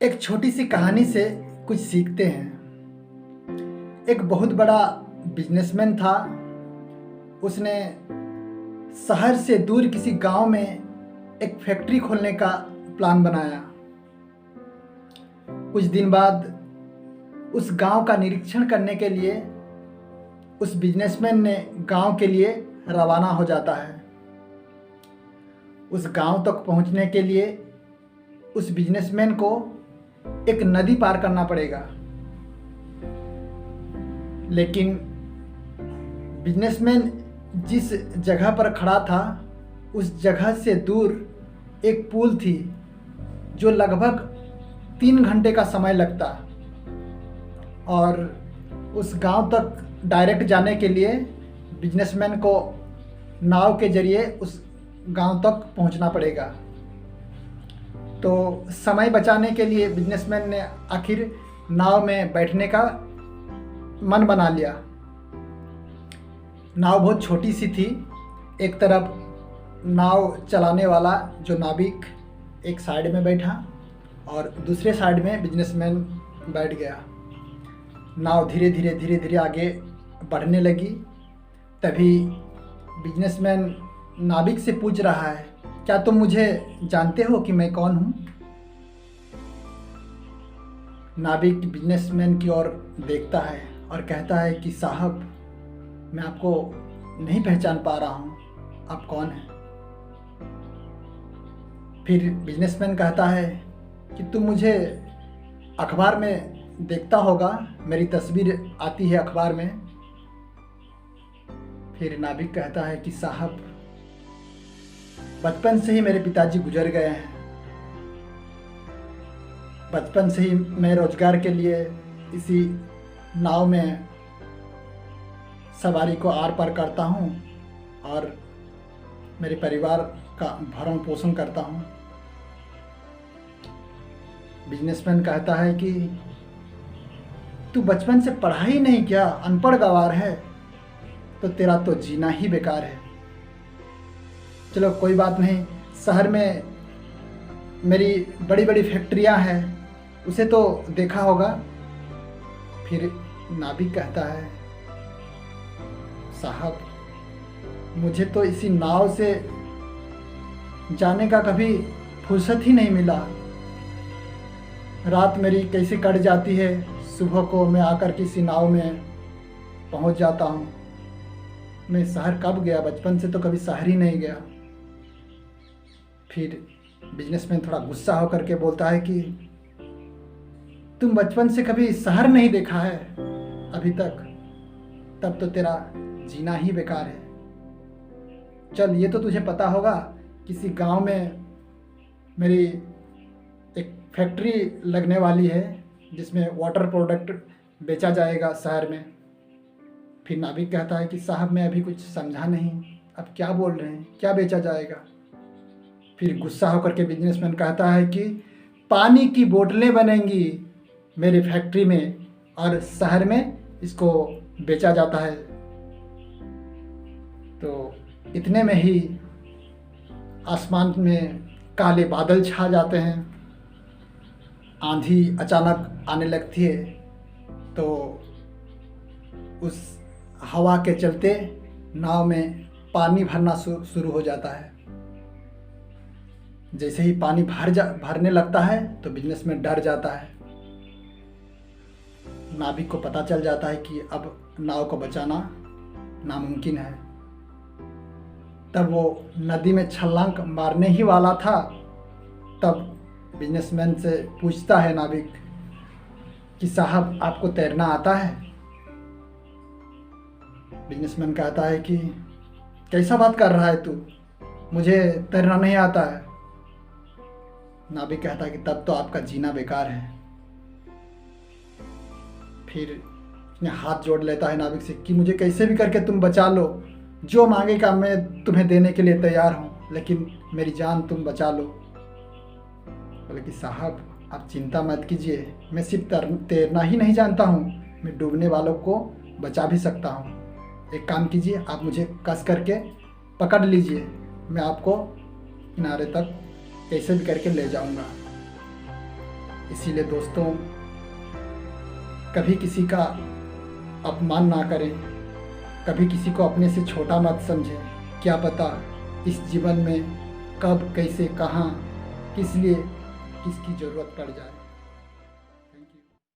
एक छोटी सी कहानी से कुछ सीखते हैं। एक बहुत बड़ा बिजनेसमैन था। उसने शहर से दूर किसी गांव में एक फैक्ट्री खोलने का प्लान बनाया। कुछ दिन बाद उस गांव का निरीक्षण करने के लिए उस बिजनेसमैन ने गांव के लिए रवाना हो जाता है। उस गांव तक पहुंचने के लिए उस बिजनेसमैन को एक नदी पार करना पड़ेगा, लेकिन बिजनेसमैन जिस जगह पर खड़ा था उस जगह से दूर एक पुल थी जो लगभग 3 घंटे का समय लगता, और उस गांव तक डायरेक्ट जाने के लिए बिजनेसमैन को नाव के जरिए उस गांव तक पहुंचना पड़ेगा। तो समय बचाने के लिए बिजनेसमैन ने आखिर नाव में बैठने का मन बना लिया। नाव बहुत छोटी सी थी। एक तरफ नाव चलाने वाला जो नाविक एक साइड में बैठा और दूसरे साइड में बिजनेसमैन बैठ गया। नाव धीरे धीरे आगे बढ़ने लगी। तभी बिजनेसमैन नाविक से पूछ रहा है, क्या तुम मुझे जानते हो कि मैं कौन हूँ? नाविक बिजनेसमैन की ओर देखता है और कहता है कि साहब, मैं आपको नहीं पहचान पा रहा हूँ, आप कौन हैं? फिर बिजनेसमैन कहता है कि तुम मुझे अखबार में देखता होगा, मेरी तस्वीर आती है अखबार में। फिर नाविक कहता है कि साहब, बचपन से ही मेरे पिताजी गुजर गए हैं। बचपन से ही मैं रोजगार के लिए इसी नाव में सवारी को आर पार करता हूँ और मेरे परिवार का भरण पोषण करता हूँ। बिजनेसमैन कहता है कि तू बचपन से पढ़ा ही नहीं क्या, अनपढ़ गंवार है, तो तेरा तो जीना ही बेकार है। चलो कोई बात नहीं, शहर में मेरी बड़ी बड़ी फैक्ट्रियां हैं, उसे तो देखा होगा। फिर नाविक कहता है, साहब, मुझे तो इसी नाव से जाने का कभी फुर्सत ही नहीं मिला। रात मेरी कैसे कट जाती है, सुबह को मैं आकर किसी नाव में पहुंच जाता हूं। मैं शहर कब गया? बचपन से तो कभी शहर ही नहीं गया। फिर बिजनेसमैन थोड़ा गुस्सा होकर के बोलता है कि तुम बचपन से कभी शहर नहीं देखा है अभी तक, तब तो तेरा जीना ही बेकार है। चल, ये तो तुझे पता होगा, किसी गांव में मेरी एक फैक्ट्री लगने वाली है जिसमें वाटर प्रोडक्ट बेचा जाएगा शहर में। फिर नाविक कहता है कि साहब, मैं अभी कुछ समझा नहीं, अब क्या बोल रहे हैं, क्या बेचा जाएगा? फिर गुस्सा होकर के बिजनेसमैन कहता है कि पानी की बोतलें बनेंगी मेरे फैक्ट्री में और शहर में इसको बेचा जाता है। तो इतने में ही आसमान में काले बादल छा जाते हैं, आंधी अचानक आने लगती है। तो उस हवा के चलते नाव में पानी भरना शुरू हो जाता है। जैसे ही पानी भरने लगता है तो बिजनेसमैन डर जाता है। नाविक को पता चल जाता है कि अब नाव को बचाना नामुमकिन है। तब वो नदी में छलांग मारने ही वाला था, तब बिजनेसमैन से पूछता है नाविक कि साहब, आपको तैरना आता है? बिजनेसमैन कहता है कि कैसा बात कर रहा है तू, मुझे तैरना नहीं आता है। नाविक कहता है कि तब तो आपका जीना बेकार है। फिर उसने हाथ जोड़ लेता है नाविक से कि मुझे कैसे भी करके तुम बचा लो, जो मांगेगा मैं तुम्हें देने के लिए तैयार हूँ, लेकिन मेरी जान तुम बचा लो। बोले कि साहब, आप चिंता मत कीजिए, मैं सिर्फ तैरना ही नहीं जानता हूँ, मैं डूबने वालों को बचा भी सकता हूँ। एक काम कीजिए, आप मुझे कस करके पकड़ लीजिए, मैं आपको किनारे तक कैसे भी करके ले जाऊंगा। इसीलिए दोस्तों, कभी किसी का अपमान ना करें, कभी किसी को अपने से छोटा मत समझें। क्या पता इस जीवन में कब, कैसे, कहाँ, किस लिए, किसकी ज़रूरत पड़ जाए।